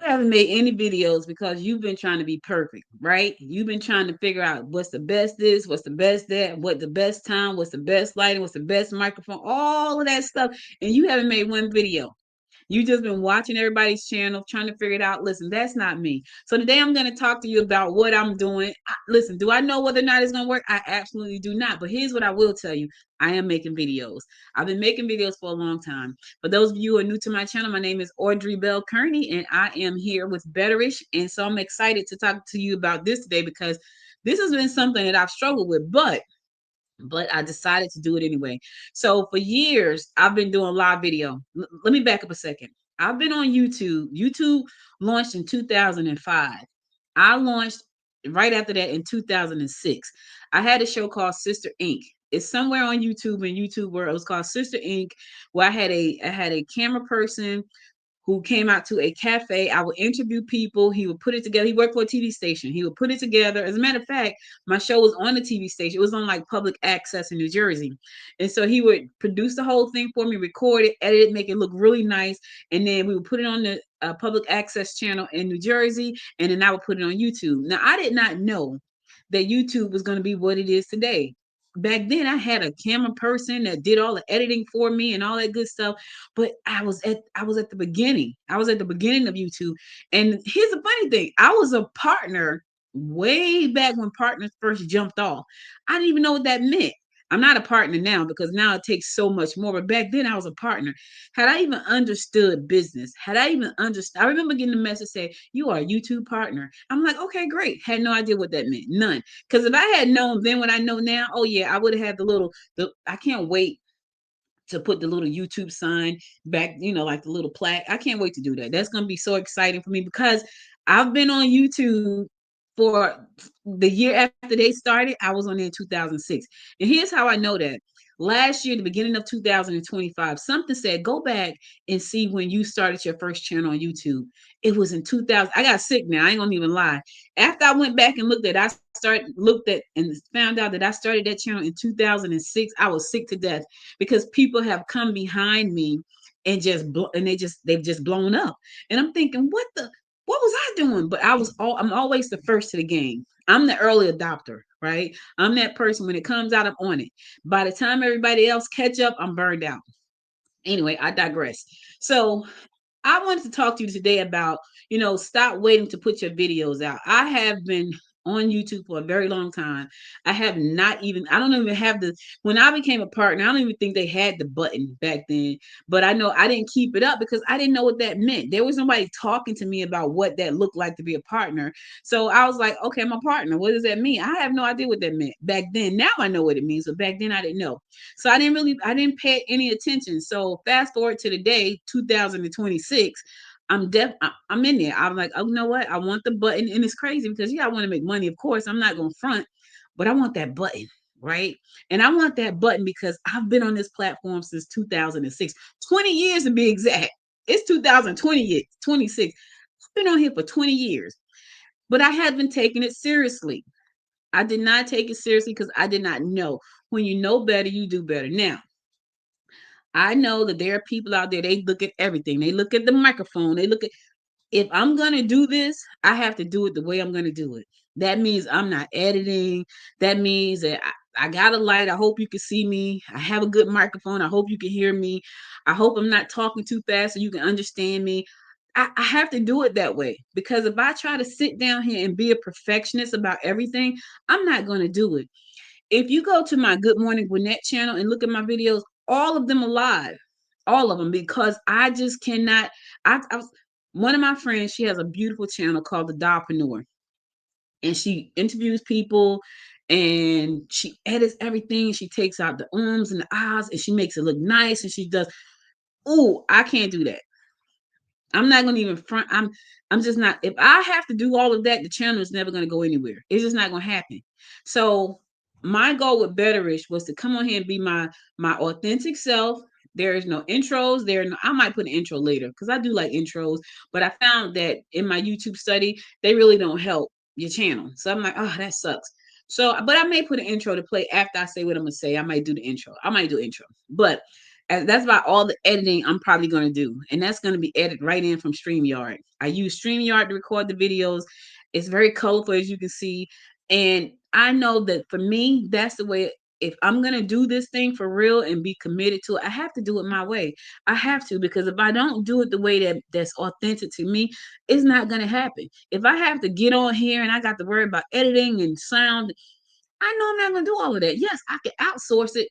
haven't made any videos because you've been trying to be perfect, right? You've been trying to figure out what's the best this, what's the best that, what the best time, what's the best lighting, what's the best microphone, all of that stuff. And you haven't made one video. You just been watching everybody's channel, trying to figure it out. Listen, that's not me. So today I'm going to talk to you about what I'm doing. Listen, do I know whether or not it's going to work? I absolutely do not. But here's what I will tell you. I am making videos. I've been making videos for a long time. For those of you who are new to my channel, my name is Audrey Bell Kearney, and I am here with Betterish. And so I'm excited to talk to you about this today because this has been something that I've struggled with, but I decided to do it anyway. So for years, I've been doing live video. Let me back up a second. I've been on YouTube. YouTube launched in 2005. I launched right after that in 2006. I had a show called Sister Inc. It's somewhere on YouTube and YouTube where it was called Sister Inc. Where I had a camera person who came out to a cafe. I would interview people. He would put it together. He worked for a TV station. He would put it together. As a matter of fact, my show was on the TV station. It was on like public access in New Jersey. And so he would produce the whole thing for me, record it, edit it, make it look really nice. And then we would put it on the public access channel in New Jersey. And then I would put it on YouTube. Now, I did not know that YouTube was going to be what it is today. Back then, I had a camera person that did all the editing for me and all that good stuff. But I was at the beginning. I was at the beginning of YouTube. And here's the funny thing: I was a partner way back when partners first jumped off. I didn't even know what that meant. I'm not a partner now because now it takes so much more. But back then, I was a partner. Had I even understood business, had I even understood, I remember getting a message say, "You are a YouTube partner." I'm like, okay, great. Had no idea what that meant. None. Because if I had known then what I know now, oh yeah, I would have had I can't wait to put the little YouTube sign back, like the little plaque. I can't wait to do that. That's going to be so exciting for me because I've been on YouTube for the year after they started. I was on there in 2006. And here's how I know that. Last year, the beginning of 2025, something said, go back and see when you started your first channel on YouTube. It was in 2000. I got sick now. I ain't gonna even lie. After I went back and looked at and found out that I started that channel in 2006, I was sick to death because people have come behind me and they've just blown up. And I'm thinking, what was I doing? But I'm always the first to the game. I'm the early adopter, right? I'm that person when it comes out, I'm on it. By the time everybody else catch up, I'm burned out. Anyway, I digress. So I wanted to talk to you today about, stop waiting to put your videos out. I have been on YouTube for a very long time. I don't even have when I became a partner, I don't even think they had the button back then. But I know I didn't keep it up because I didn't know what that meant. There was nobody talking to me about what that looked like to be a partner. So I was like, okay, I'm a partner. What does that mean? I have no idea what that meant back then. Now I know what it means, but back then I didn't know. So I didn't pay any attention. So fast forward to the day, 2026. I'm in there. I'm like, oh, you know what? I want the button. And it's crazy because yeah, I want to make money. Of course, I'm not gonna front, but I want that button, right? And I want that button because I've been on this platform since 2006, 20 years to be exact. It's 2020, 26. I've been on here for 20 years, but I haven't taken it seriously. I did not take it seriously because I did not know. When you know better, you do better. Now, I know that there are people out there, they look at everything. They look at the microphone. If I'm going to do this, I have to do it the way I'm going to do it. That means I'm not editing. That means that I got a light. I hope you can see me. I have a good microphone. I hope you can hear me. I hope I'm not talking too fast so you can understand me. I have to do it that way because if I try to sit down here and be a perfectionist about everything, I'm not going to do it. If you go to my Good Morning Gwinnett channel and look at my videos, all of them are live, all of them, because I just cannot. One of my friends, she has a beautiful channel called The Dollpreneur, and she interviews people and she edits everything. She takes out the ums and the ahs and she makes it look nice. And she does. Oh, I can't do that. I'm not gonna even front. I'm just not. If I have to do all of that, the channel is never gonna go anywhere. It's just not gonna happen. So my goal with Betterish was to come on here and be my authentic self. There is no intros. I might put an intro later because I do like intros, but I found that in my YouTube study, they really don't help your channel. So I'm like, oh, that sucks. So, but I may put an intro to play after I say what I'm gonna say. I might do the intro. I might do intro, but And that's about all the editing I'm probably going to do. And that's going to be edited right in from StreamYard. I use StreamYard to record the videos. It's very colorful, as you can see. And I know that for me, that's the way. If I'm going to do this thing for real and be committed to it, I have to do it my way. I have to, because if I don't do it the way that's authentic to me, it's not going to happen. If I have to get on here and I got to worry about editing and sound, I know I'm not going to do all of that. Yes, I can outsource it,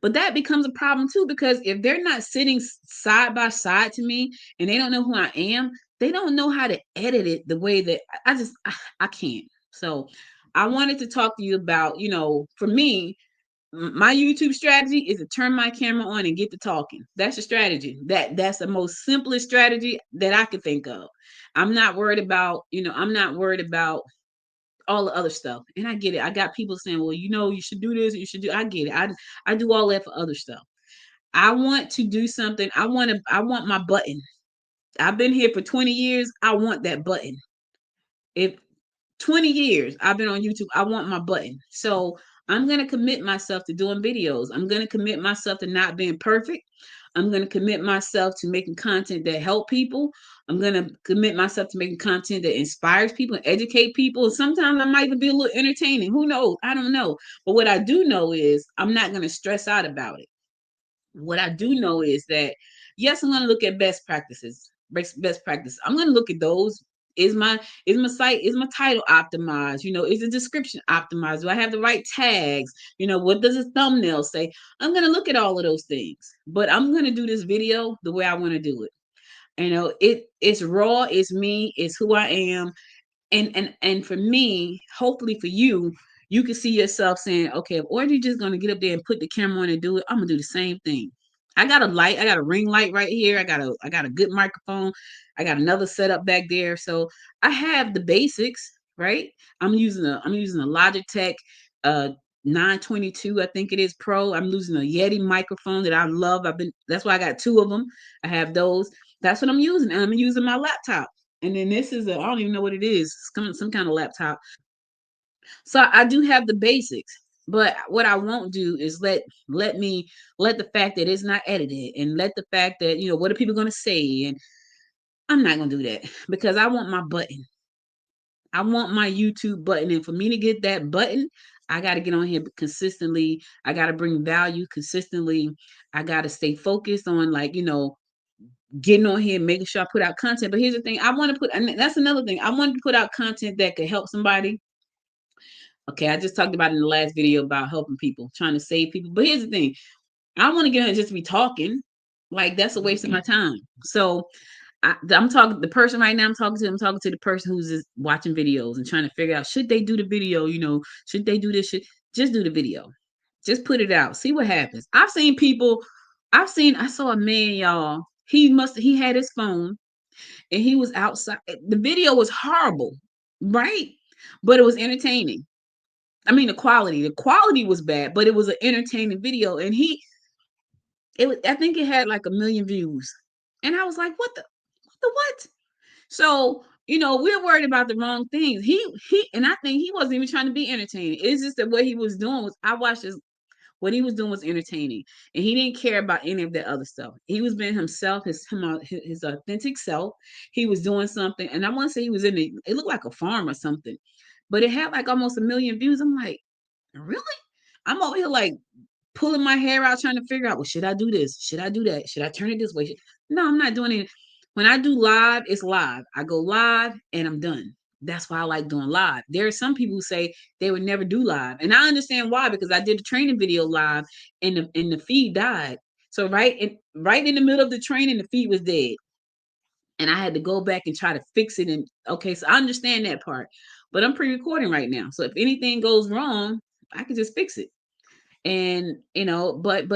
but that becomes a problem too, because if they're not sitting side by side to me and they don't know who I am, they don't know how to edit it the way that I can't. So I wanted to talk to you about, for me, my YouTube strategy is to turn my camera on and get to talking. That's a strategy. That's the most simplest strategy that I could think of. I'm not worried about all the other stuff. And I get it. I got people saying, well, you should do this, you should do. I get it. I do all that for other stuff. I want to do something. I want my button. I've been here for 20 years. I want that button. If 20 years I've been on YouTube, I want my button. So I'm going to commit myself to doing videos. I'm going to commit myself to not being perfect. I'm going to commit myself to making content that help people. I'm going to commit myself to making content that inspires people and educate people. Sometimes I might even be a little entertaining. Who knows? I don't know. But what I do know is I'm not going to stress out about it. What I do know is that, yes, I'm going to look at best practices. Best practice. I'm going to look at those. Is my site, is my title optimized? Is the description optimized? Do I have the right tags? What does the thumbnail say? I'm going to look at all of those things. But I'm going to do this video the way I want to do it. It's raw, it's me, it's who I am. And for me, hopefully for you, you can see yourself saying, okay, or you just gonna get up there and put the camera on and do it. I'm gonna do the same thing. I got a light, I got a ring light right here. I got a good microphone. I got another setup back there. So I have the basics, right? I'm using a Logitech uh 922, I think it is Pro. I'm using a Yeti microphone that I love. That's why I got two of them. I have those. That's what I'm using. And I'm using my laptop. And then this is I don't even know what it is. It's some kind of laptop. So I do have the basics. But what I won't do is let the fact that it's not edited, and let the fact that, what are people gonna say? And I'm not gonna do that, because I want my button. I want my YouTube button. And for me to get that button, I gotta get on here consistently. I gotta bring value consistently. I gotta stay focused on, like, getting on here, making sure I put out content. But here's the thing, I want to put, and that's another thing, I want to put out content that could help somebody. Okay, I just talked about in the last video about helping people, trying to save people. But here's the thing, I want to get on and just be talking. Like, that's a waste of my time. So I'm talking the person right now. I'm talking to the person who's just watching videos and trying to figure out, should they do the video? Should they do this? Should just do the video? Just put it out. See what happens. I've seen people. I saw a man, y'all. He had his phone and he was outside. The video was horrible, right? But it was entertaining. I mean, the quality was bad, but it was an entertaining video. And I think it had like 1 million views. And I was like, what? So, we're worried about the wrong things. And I think he wasn't even trying to be entertaining. It's just that what he was doing was, I watched this. What he was doing was entertaining, and he didn't care about any of that other stuff. He was being himself, his authentic self. He was doing something, and I want to say he was it looked like a farm or something, but it had like almost 1 million views. I'm like, really? I'm over here like pulling my hair out, trying to figure out, well, should I do this? Should I do that? Should I turn it this way? No, I'm not doing it. When I do live, it's live. I go live and I'm done. That's why I like doing live. There are some people who say they would never do live, and I understand why, because I did a training video live, and the feed died. So right in the middle of the training, the feed was dead, and I had to go back and try to fix it. And okay, so I understand that part, but I'm pre-recording right now, so if anything goes wrong, I can just fix it. And but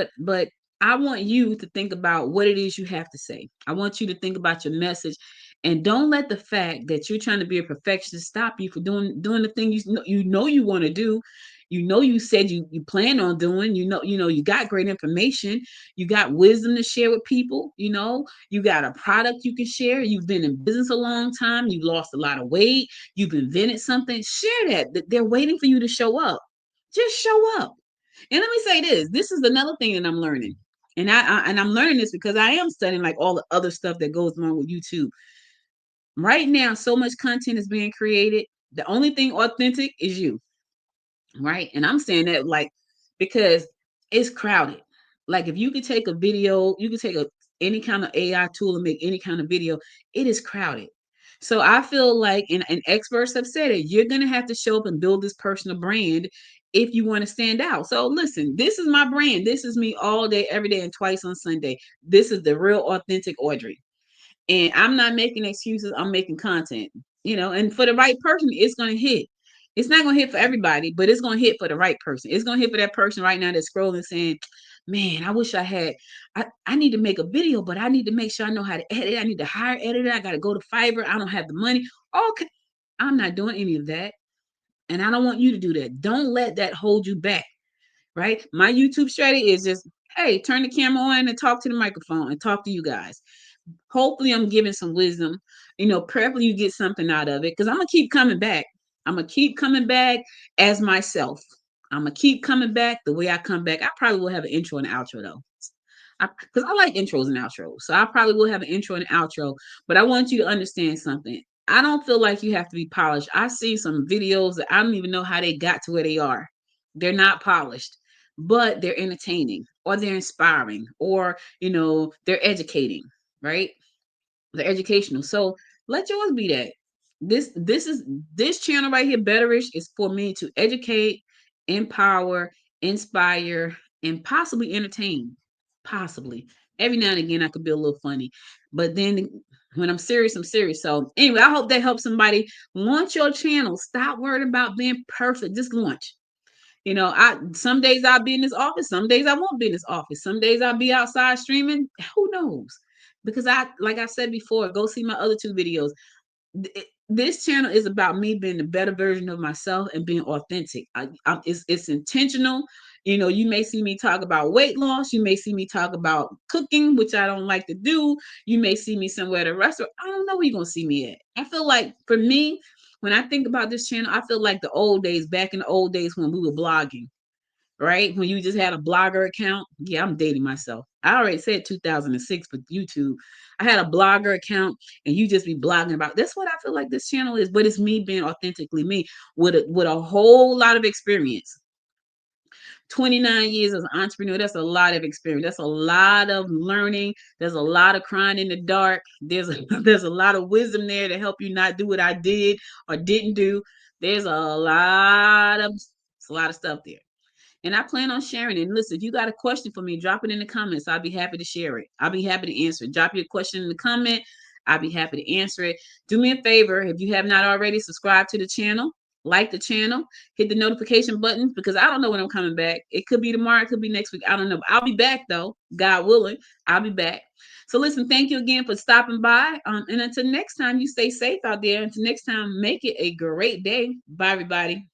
I want you to think about what it is you have to say. I want you to think about your message, and don't let the fact that you're trying to be a perfectionist stop you from doing the thing you want to do. You said you plan on doing. You got great information. You got wisdom to share with people. You got a product you can share. You've been in business a long time. You've lost a lot of weight. You've invented something. Share that. They're waiting for you to show up. Just show up. And let me say this is another thing that I'm learning. And I'm learning this because I am studying like all the other stuff that goes on with YouTube. Right now, so much content is being created. The only thing authentic is you, right? And I'm saying that like because it's crowded. Like if you could take a video, you could take any kind of AI tool and make any kind of video, it is crowded. So I feel like, and experts have said it, you're gonna have to show up and build this personal brand if you want to stand out. So listen, this is my brand. This is me all day, every day, and twice on Sunday. This is the real authentic Audrey. And I'm not making excuses. I'm making content, and for the right person, it's going to hit. It's not going to hit for everybody, but it's going to hit for the right person. It's going to hit for that person right now that's scrolling saying, man, I wish I need to make a video, but I need to make sure I know how to edit. I need to hire an editor. I got to go to Fiverr. I don't have the money. Okay. I'm not doing any of that. And I don't want you to do that. Don't let that hold you back, right? My YouTube strategy is just, hey, turn the camera on and talk to the microphone and talk to you guys. Hopefully I'm giving some wisdom, prayerfully you get something out of it, because I'm gonna keep coming back. I'm gonna keep coming back as myself. I'm gonna keep coming back the way I come back. I probably will have an intro and outro though, because I like intros and outros, so I probably will have an intro and outro. But I want you to understand something. I don't feel like you have to be polished. I see some videos that I don't even know how they got to where they are. They're not polished, but they're entertaining, or they're inspiring, or they're educating, right? The educational. So let yours be that. This channel right here, Betterish, is for me to educate, empower, inspire, and possibly entertain. Possibly. Every now and again I could be a little funny. But then when I'm serious, I'm serious. So anyway, I hope that helps somebody. Launch your channel. Stop worrying about being perfect. Just launch. I some days I'll be in this office, some days I won't be in this office, some days I'll be outside streaming. Who knows? Because like I said before, go see my other two videos. This channel is about me being a better version of myself and being authentic. It's intentional. You may see me talk about weight loss. You may see me talk about cooking, which I don't like to do. You may see me somewhere at a restaurant. I don't know where you're gonna see me at. I feel like for me, when I think about this channel, I feel like the old days, back in the old days when we were blogging, right? When you just had a blogger account. Yeah, I'm dating myself. I already said 2006 for YouTube. I had a blogger account and you just be blogging about. That's what I feel like this channel is, but it's me being authentically me with a whole lot of experience. 29 years as an entrepreneur, that's a lot of experience. That's a lot of learning. There's a lot of crying in the dark. There's a lot of wisdom there to help you not do what I did or didn't do. There's a lot of stuff there. And I plan on sharing it. And listen, if you got a question for me, drop it in the comments. I'll be happy to share it. I'll be happy to answer it. Drop your question in the comment. I'll be happy to answer it. Do me a favor, if you have not already, subscribe to the channel, like the channel, hit the notification button, because I don't know when I'm coming back. It could be tomorrow, it could be next week. I don't know. I'll be back though, God willing. I'll be back. So listen, thank you again for stopping by. And until next time, you stay safe out there. Until next time, make it a great day. Bye, everybody.